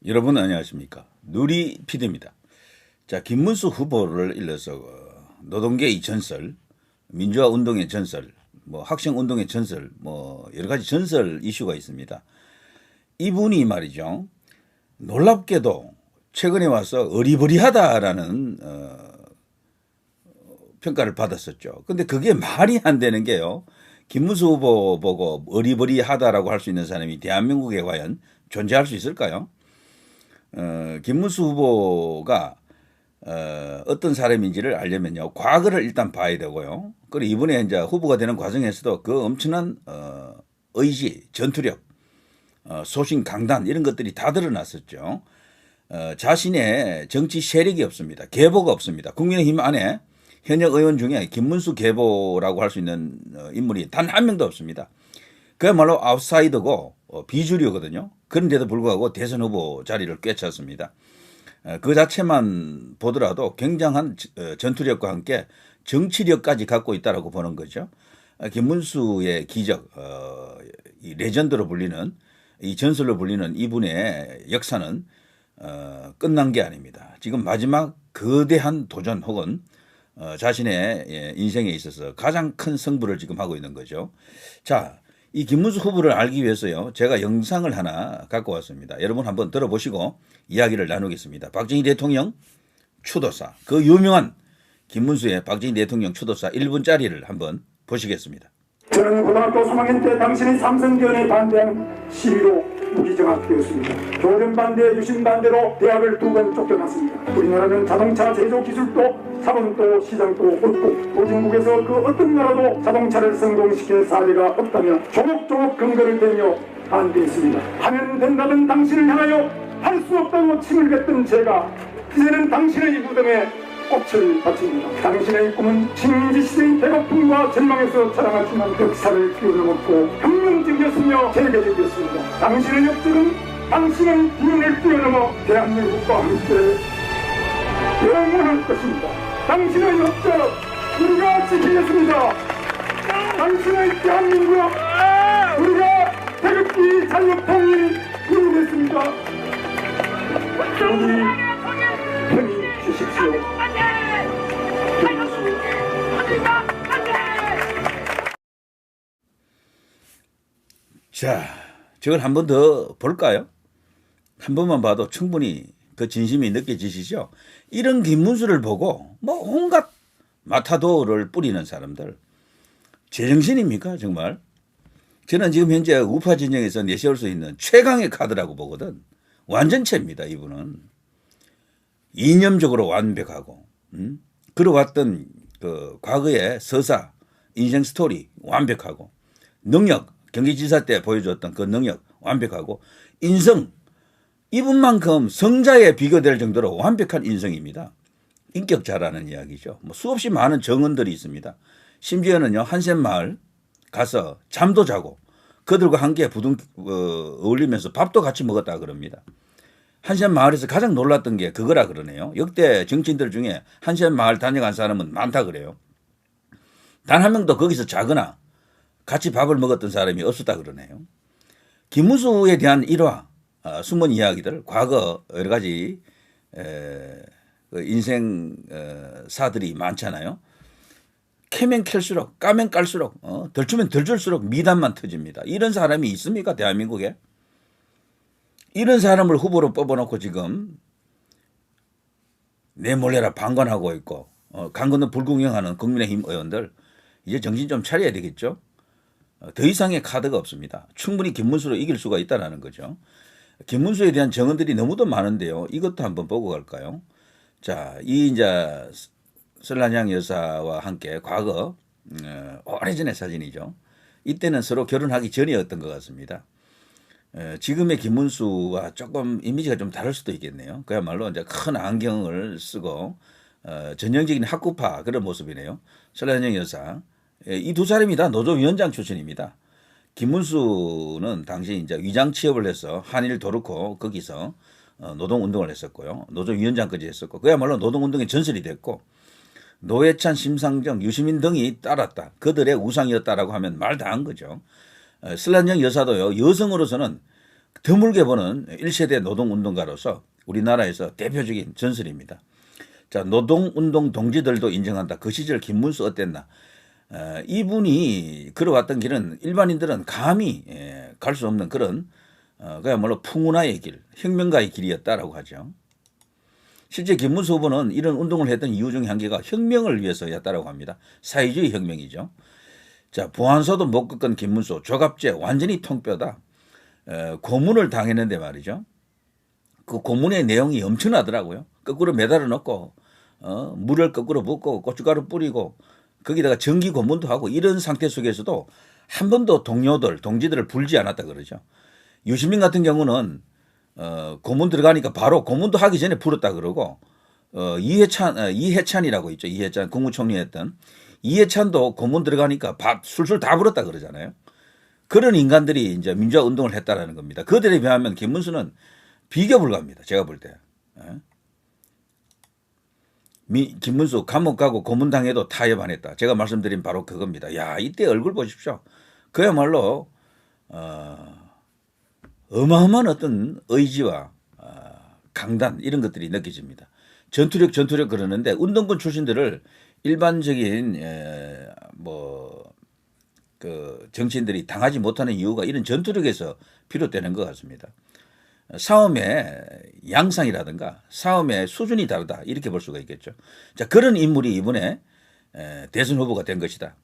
여러분 안녕하십니까. 누리 PD입니다. 자, 김문수 후보를 일러서 노동계 의 전설, 민주화 운동의 전설, 학생 운동의 전설, 여러 가지 전설 이슈가 있습니다. 이분이 말이죠. 놀랍게도 최근에 와서 어리버리하다라는 평가를 받았었죠. 근데 그게 말이 안 되는 게요. 김문수 후보 보고 어리버리하다라고 할 수 있는 사람이 대한민국에 과연 존재할 수 있을까요? 김문수 후보가 어떤 사람인지를 알려면요, 과거를 일단 봐야 되고요. 그리고 이번에 이제 후보가 되는 과정에서도 그 엄청난 의지, 전투력, 소신, 강단 이런 것들이 다 드러났었죠. 자신의 정치 세력이 없습니다. 계보가 없습니다. 국민의힘 안에 현역 의원 중에 김문수 계보라고 할 수 있는 인물이 단 한 명도 없습니다. 그야말로 아웃사이더고 비주류거든요. 그런데도 불구하고 대선 후보 자리를 꿰찼습니다. 그 자체만 보더라도 굉장한 전투력과 함께 정치력까지 갖고 있다라고 보는 거죠. 김문수의 기적, 이 레전드로 불리는, 이 전설로 불리는 이분의 역사는 끝난 게 아닙니다. 지금 마지막 거대한 도전 혹은 자신의 인생에 있어서 가장 큰 승부를 지금 하고 있는 거죠. 자, 이 김문수 후보를 알기 위해서요, 제가 영상을 하나 갖고 왔습니다. 여러분 한번 들어보시고 이야기를 나누겠습니다. 박정희 대통령 추도사, 그 유명한 김문수의 박정희 대통령 추도사 1분짜리를 한번 보시겠습니다. 저는 고등학교 3학년 때 당신의 삼성전에 반대하는 시위로 무기정학되었습니다. 교련 반대, 유신 반대로 대학을 2번 쫓겨났습니다. 우리나라는 자동차 제조 기술도 자본도 시장도 없고 도진국에서 그 어떤 나라도 자동차를 성공시킨 사례가 없다며 조목조목 근거를 대며 반대했습니다. 하면 된다던 당신을 향하여 할 수 없다고 침을 뱉던 제가 이제는 당신의 무덤에 꽃을 바칩니다. 당신의 꿈은 식민지시대의 배고픔과 절망에서 자라났지만 역사를 뛰어넘었고 혁명적이었으며 세계적이었습니다. 당신의 역적은 당신의 비운을 뛰어넘어 대한민국과 함께 영원할 것입니다. 당신의 역적 우리가 지키겠습니다. 당신의 대한민국 우리가 태극기 자유통일 이루겠습니다. 우리 편히 주십시오. 자, 저걸 한 번 더 볼까요? 한 번만 봐도 충분히 그 진심이 느껴지시죠? 이런 김문수를 보고 온갖 마타도를 뿌리는 사람들, 제정신입니까 정말? 저는 지금 현재 우파 진영에서 내세울 수 있는 최강의 카드라고 보거든. 완전체입니다 이분은. 이념적으로 완벽하고 걸어왔던 그 과거의 서사, 인생 스토리 완벽하고, 능력, 경기지사 때 보여줬던 그 능력 완벽하고, 인성, 이분만큼 성자에 비교될 정도로 완벽한 인성입니다. 인격자라는 이야기죠. 수없이 많은 정언들이 있습니다. 심지어는요, 한센마을 가서 잠도 자고 그들과 함께 어울리면서 밥도 같이 먹었다 그럽니다. 한센마을에서 가장 놀랐던 게 그거라 그러네요. 역대 정치인들 중에 한센마을 다녀간 사람은 많다 그래요. 단 한 명도 거기서 자거나 같이 밥을 먹었던 사람이 없었다 그러네요. 김문수에 대한 일화, 숨은 이야기들, 과거 여러 가지 인생사들이 많잖아요. 캐면 캘수록, 까면 깔수록, 덜 주면 덜 줄수록 미담만 터집니다. 이런 사람이 있습니까 대한민국에? 이런 사람을 후보로 뽑아놓고 지금 내몰래라 방관하고 있고 강 건너 불구경하는 국민의힘 의원들, 이제 정신 좀 차려야 되겠죠. 더 이상의 카드가 없습니다. 충분히 김문수로 이길 수가 있다는 거죠. 김문수에 대한 정언들이 너무도 많은데요. 이것도 한번 보고 갈까요? 자, 이 이제 설란양 여사와 함께 과거 오래전의 사진이죠. 이때는 서로 결혼하기 전이었던 것 같습니다. 지금의 김문수와 조금 이미지가 좀 다를 수도 있겠네요. 그야말로 이제 큰 안경을 쓰고 전형적인 학구파 그런 모습이네요. 설란양 여사. 이 두 사람이 다 노조위원장 출신입니다. 김문수는 당시 이제 위장 취업을 해서 한일 도르코 거기서 노동운동을 했었고요. 노조위원장까지 했었고, 그야말로 노동운동의 전설이 됐고, 노회찬, 심상정, 유시민 등이 따랐다. 그들의 우상이었다라고 하면 말 다 한 거죠. 슬란정 여사도요, 여성으로서는 드물게 보는 1세대 노동운동가로서 우리나라에서 대표적인 전설입니다. 자, 노동운동 동지들도 인정한다. 그 시절 김문수 어땠나? 이분이 걸어왔던 길은 일반인들은 감히 갈 수 없는 그런 그야말로 풍운하의 길, 혁명가의 길이었다라고 하죠. 실제 김문수 후보는 이런 운동을 했던 이유 중에 한 개가 혁명을 위해서였다라고 합니다. 사회주의 혁명이죠. 자, 보안소도 못 겪은 김문수, 조갑제 완전히 통뼈다. 고문을 당했는데 말이죠. 그 고문의 내용이 엄청나더라고요. 거꾸로 매달아 놓고 물을 거꾸로 붓고 고춧가루 뿌리고 거기다가 전기 고문도 하고 이런 상태 속에서도 한 번도 동지들을 불지 않았다 그러죠. 유시민 같은 경우는 고문 들어가니까 바로 고문도 하기 전에 불었다 그러고 이해찬이라고 있죠. 이해찬 국무총리였던 이해찬도 고문 들어가니까 술술 다 불었다 그러잖아요. 그런 인간들이 이제 민주화 운동을 했다라는 겁니다. 그들에 비하면 김문수는 비교 불가합니다. 제가 볼 때. 김문수 감옥 가고 고문당해도 타협 안 했다. 제가 말씀드린 바로 그겁니다. 야, 이때 얼굴 보십시오. 그야말로 어마어마한 어떤 의지와 강단 이런 것들이 느껴집니다. 전투력 그러는데 운동권 출신들을 일반적인 그 정치인들이 당하지 못하는 이유가 이런 전투력에서 비롯되는 것 같습니다. 싸움의 양상이라든가 싸움의 수준이 다르다 이렇게 볼 수가 있겠죠. 자, 그런 인물이 이번에 대선 후보가 된 것이다.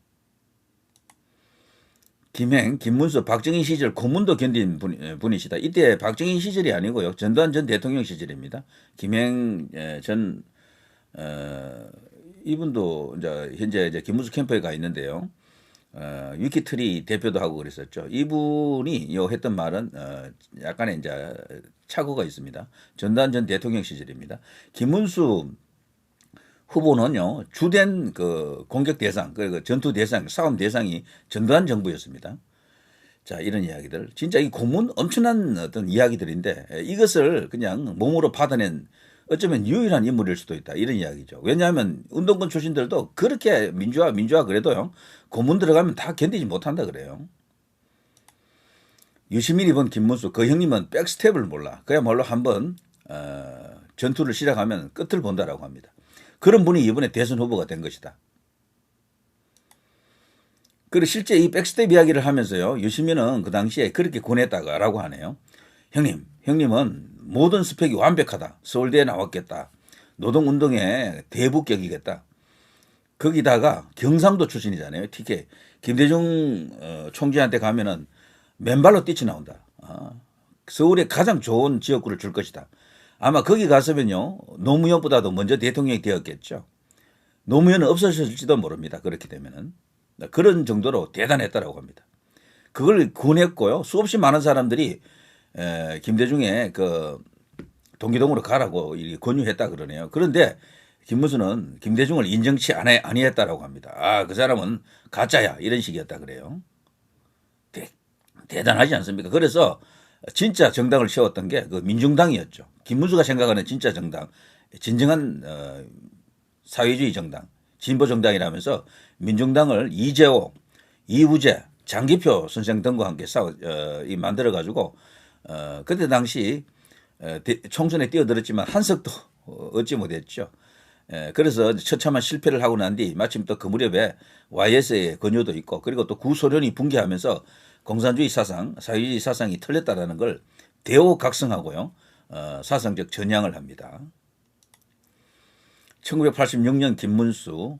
김문수, 박정희 시절 고문도 견딘 분이시다. 이때 박정희 시절이 아니고요. 전두환 전 대통령 시절입니다. 김행 전 이분도 현재 김문수 캠프에 가 있는데요. 위키트리 대표도 하고 그랬었죠. 이분이 했던 말은 약간의 이제 착오가 있습니다. 전두환 전 대통령 시절입니다. 김문수 후보는요, 주된 그 공격 대상, 그 전투 대상, 싸움 대상이 전두환 정부였습니다. 자, 이런 이야기들. 진짜 이 고문 엄청난 어떤 이야기들인데 이것을 그냥 몸으로 받아낸 어쩌면 유일한 인물일 수도 있다. 이런 이야기죠. 왜냐하면 운동권 출신들도 그렇게 민주화 그래도요, 고문 들어가면 다 견디지 못한다 그래요. 유시민이 본 김문수, 그 형님은 백스텝을 몰라. 그야말로 한번 전투를 시작하면 끝을 본다라고 합니다. 그런 분이 이번에 대선 후보가 된 것이다. 그리고 실제 이 백스텝 이야기를 하면서요, 유시민은 그 당시에 그렇게 권했다라고 하네요. 형님은 모든 스펙이 완벽하다. 서울대에 나왔겠다. 노동운동의 대부격이겠다. 거기다가 경상도 출신이잖아요. TK. 김대중 총재한테 가면은 맨발로 뛰쳐나온다. 서울에 가장 좋은 지역구를 줄 것이다. 아마 거기 갔으면요, 노무현보다도 먼저 대통령이 되었겠죠. 노무현은 없어졌을지도 모릅니다. 그렇게 되면은. 그런 정도로 대단했다라고 합니다. 그걸 권했고요. 수없이 많은 사람들이 김대중의 그 동기동으로 가라고 권유했다 그러네요. 그런데 김문수는 김대중을 인정치 아니했다라고 합니다. 그 사람은 가짜야 이런 식이었다 그래요. 대단하지 않습니까? 그래서 진짜 정당을 세웠던 게 그 민중당이었죠. 김문수가 생각하는 진짜 정당, 진정한 사회주의 정당, 진보 정당이라면서 민중당을 이재호, 이우재, 장기표 선생 등과 함께 만들어 가지고 그때 당시 총선에 뛰어들었지만 한 석도 얻지 못했죠. 그래서 처참한 실패를 하고 난 뒤 마침 또 그 무렵에 YS의 권유도 있고 그리고 또 구소련이 붕괴하면서 공산주의 사상, 사회주의 사상이 틀렸다라는 걸 대오각성하고요. 사상적 전향을 합니다. 1986년 김문수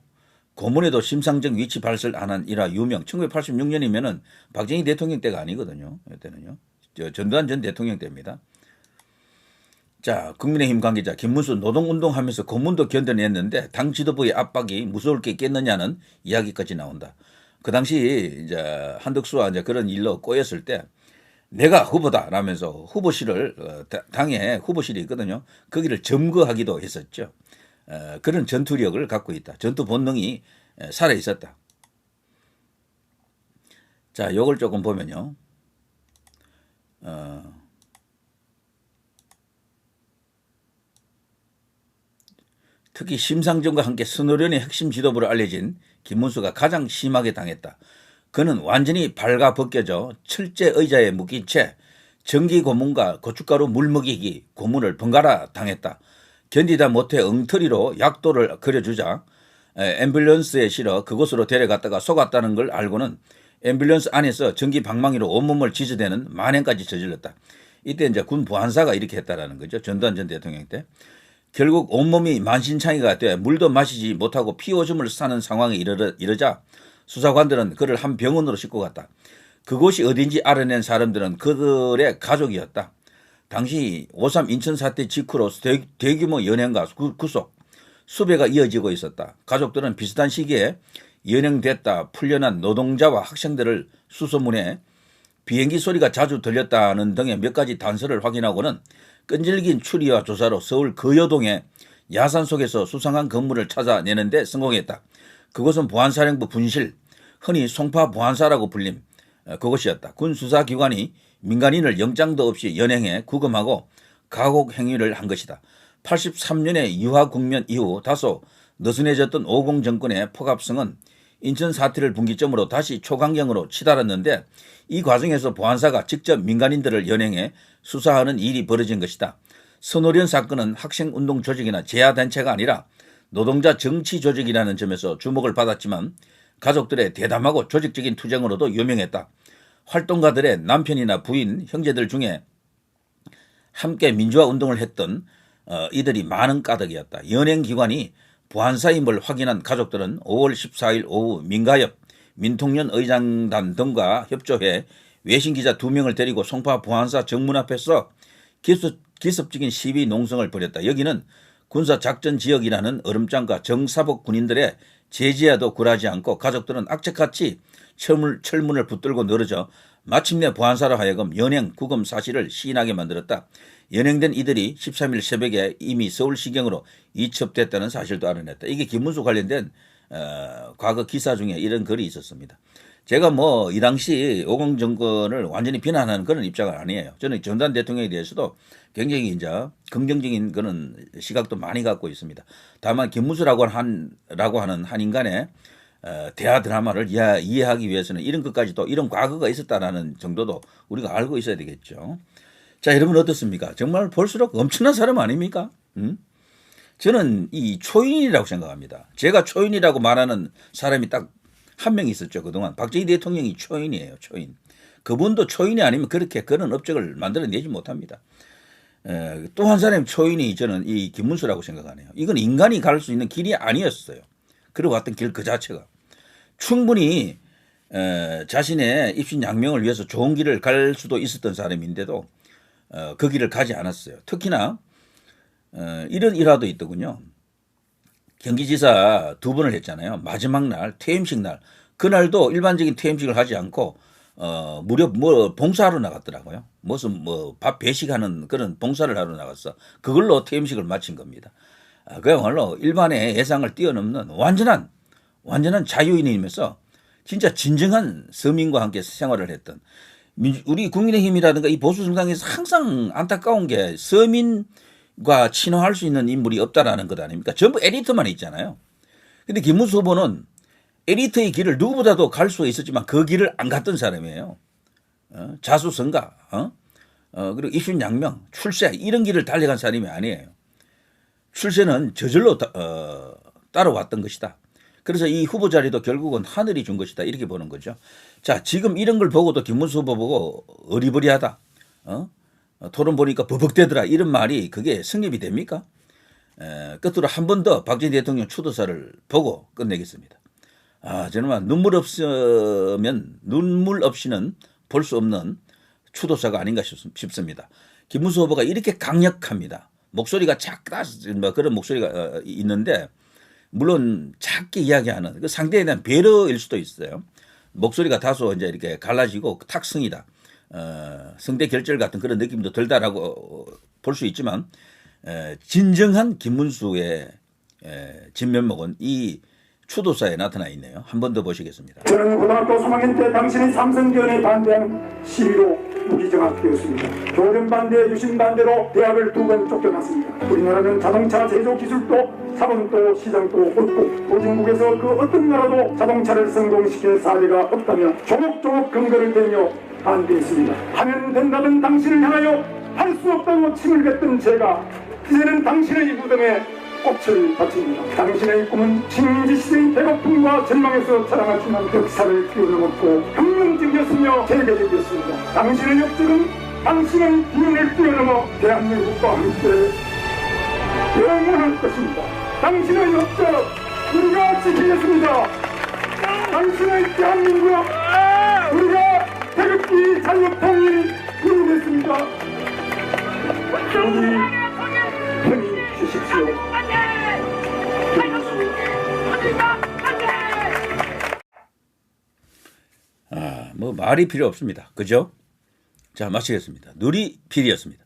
고문에도 심상정 위치 발설 안 한 일화 유명. 1986년이면은 박정희 대통령 때가 아니거든요. 이때는요. 전두환 전 대통령 때입니다. 자, 국민의힘 관계자 김문수 노동운동하면서 고문도 견뎌냈는데 당 지도부의 압박이 무서울 게 있겠느냐는 이야기까지 나온다. 그 당시 이제 한덕수와 이제 그런 일로 꼬였을 때 내가 후보다라면서 후보실을 당에 후보실이 있거든요. 거기를 점거하기도 했었죠. 그런 전투력을 갖고 있다. 전투 본능이 살아 있었다. 자, 요걸 조금 보면요. 특히 심상정과 함께 선노련의 핵심 지도부로 알려진 김문수가 가장 심하게 당했다. 그는 완전히 발가벗겨져 철제 의자에 묶인 채 전기 고문과 고춧가루 물먹이기 고문을 번갈아 당했다. 견디다 못해 엉터리로 약도를 그려주자 앰뷸런스에 실어 그곳으로 데려갔다가 속았다는 걸 알고는 앰뷸런스 안에서 전기 방망이로 온몸을 지지대는 만행까지 저질렀다. 이때 이제 군 보안사가 이렇게 했다라는 거죠. 전두환 전 대통령 때. 결국 온몸이 만신창이가 돼 물도 마시지 못하고 피오줌을 싸는 상황에 이르자 수사관들은 그를 한 병원으로 싣고 갔다. 그곳이 어딘지 알아낸 사람들은 그들의 가족이었다. 당시 5.3 인천 사태 직후로 대규모 연행과 구속, 수배가 이어지고 있었다. 가족들은 비슷한 시기에 연행됐다 풀려난 노동자와 학생들을 수소문해 비행기 소리가 자주 들렸다는 등의 몇 가지 단서를 확인하고는 끈질긴 추리와 조사로 서울 거여동의 야산 속에서 수상한 건물을 찾아내는 데 성공했다. 그곳은 보안사령부 분실, 흔히 송파 보안사라고 불림 그것이었다. 군 수사기관이 민간인을 영장도 없이 연행해 구금하고 가곡 행위를 한 것이다. 83년의 유화 국면 이후 다소 느슨해졌던 50 정권의 폭압성은 인천 사태를 분기점으로 다시 초강경으로 치달았는데 이 과정에서 보안사가 직접 민간인들을 연행해 수사하는 일이 벌어진 것이다. 선오련 사건은 학생운동 조직이나 재야단체가 아니라 노동자 정치 조직이라는 점에서 주목을 받았지만 가족들의 대담하고 조직적인 투쟁으로도 유명했다. 활동가들의 남편이나 부인, 형제들 중에 함께 민주화 운동을 했던 이들이 많은 까닭이었다. 연행기관이 보안사임을 확인한 가족들은 5월 14일 오후 민가협, 민통연 의장단 등과 협조해 외신기자 2명을 데리고 송파 보안사 정문 앞에서 기습적인 시위 농성을 벌였다. 여기는 군사작전지역이라는 얼음장과 정사복 군인들의 제지에도 굴하지 않고 가족들은 악착같이 철문을 붙들고 늘어져 마침내 보안사로 하여금 연행 구금 사실을 시인하게 만들었다. 연행된 이들이 13일 새벽에 이미 서울시경으로 이첩됐다는 사실도 알아냈다. 이게 김문수 관련된 과거 기사 중에 이런 글이 있었습니다. 제가 뭐 이 당시 50 정권을 완전히 비난하는 그런 입장은 아니에요. 저는 전두환 대통령에 대해서도 굉장히 이제 긍정적인 그런 시각도 많이 갖고 있습니다. 다만 김문수라고 하는 한 인간의 대하 드라마를 이해하기 위해서는 이런 것까지도 이런 과거가 있었다라는 정도도 우리가 알고 있어야 되겠죠. 자, 여러분 어떻습니까? 정말 볼수록 엄청난 사람 아닙니까? 저는 이 초인이라고 생각합니다. 제가 초인이라고 말하는 사람이 딱 한 명 있었죠. 그동안 박정희 대통령이 초인이에요. 초인. 그분도 초인이 아니면 그렇게 그런 업적을 만들어내지 못합니다. 또 한 사람의 초인이 저는 이 김문수라고 생각하네요. 이건 인간이 갈 수 있는 길이 아니었어요. 그리고 왔던 길 그 자체가. 충분히 자신의 입신양명을 위해서 좋은 길을 갈 수도 있었던 사람인데도 그 길을 가지 않았어요. 특히나 이런 일화도 있더군요. 경기지사 2번을 했잖아요. 마지막 날 퇴임식 날. 그날도 일반적인 퇴임식을 하지 않고 무려 봉사하러 나갔더라고요. 무슨 밥 배식하는 그런 봉사를 하러 나갔어. 그걸로 퇴임식을 마친 겁니다. 그야말로 일반의 예상을 뛰어넘는 완전한 자유인이면서 진짜 진정한 서민과 함께 생활을 했던 우리 국민의힘이라든가 이 보수 정당에서 항상 안타까운 게 서민과 친화할 수 있는 인물이 없다라는 것 아닙니까? 전부 엘리트만 있잖아요. 근데 김문수 후보는 엘리트의 길을 누구보다도 갈 수가 있었지만 그 길을 안 갔던 사람이에요. 자수성가, 그리고 입신양명, 출세 이런 길을 달려간 사람이 아니에요. 출세는 저절로 따라왔던 것이다. 그래서 이 후보 자리도 결국은 하늘이 준 것이다. 이렇게 보는 거죠. 자, 지금 이런 걸 보고도 김문수 후보 보고 어리버리하다. 토론 보니까 버벅대더라. 이런 말이 그게 성립이 됩니까? 끝으로 한 번 더 박정희 대통령 추도사를 보고 끝내겠습니다. 저는 눈물 없이는 볼 수 없는 추도사가 아닌가 싶습니다. 김문수 후보가 이렇게 강력합니다. 목소리가 작다, 그런 목소리가 있는데, 물론 작게 이야기하는 그 상대에 대한 배려일 수도 있어요. 목소리가 다소 이제 이렇게 갈라지고 탁성이다. 성대 결절 같은 그런 느낌도 들다라고 볼 수 있지만, 진정한 김문수의 진면목은 이 추도사에 나타나 있네요. 한 번 더 보시겠습니다. 저는 고등학교 3학년 때 당신의 삼성전에 반대한 시위로 무기정학되었습니다. 교련 반대, 유신 반대로 대학을 2번 쫓겨났습니다. 우리나라는 자동차 제조 기술도 자본도 시장도 없고 도중국에서 그 어떤 나라도 자동차를 성공시킨 사례가 없다며 조목조목 근거를 대며 반대했습니다. 하면 된다던 당신을 향하여 할 수 없다고 침을 뱉던 제가 이제는 당신의 무덤에 꽃을 바칩니다. 당신의 꿈은 식민지 시대의 배고픔과 절망에서 자라났지만 역사를 뛰어넘었고 혁명적이었으며 세계적이었습니다. 당신의 역적은 당신의 비운을 뛰어넘어 대한민국과 함께 영원할 것입니다. 당신의 역적 우리가 지키겠습니다. 당신의 대한민국 우리가 태극기 자유통일이 이루겠습니다. 우리 편히 주십시오. 뭐 말이 필요 없습니다. 그죠? 자, 마치겠습니다. 누리필이었습니다.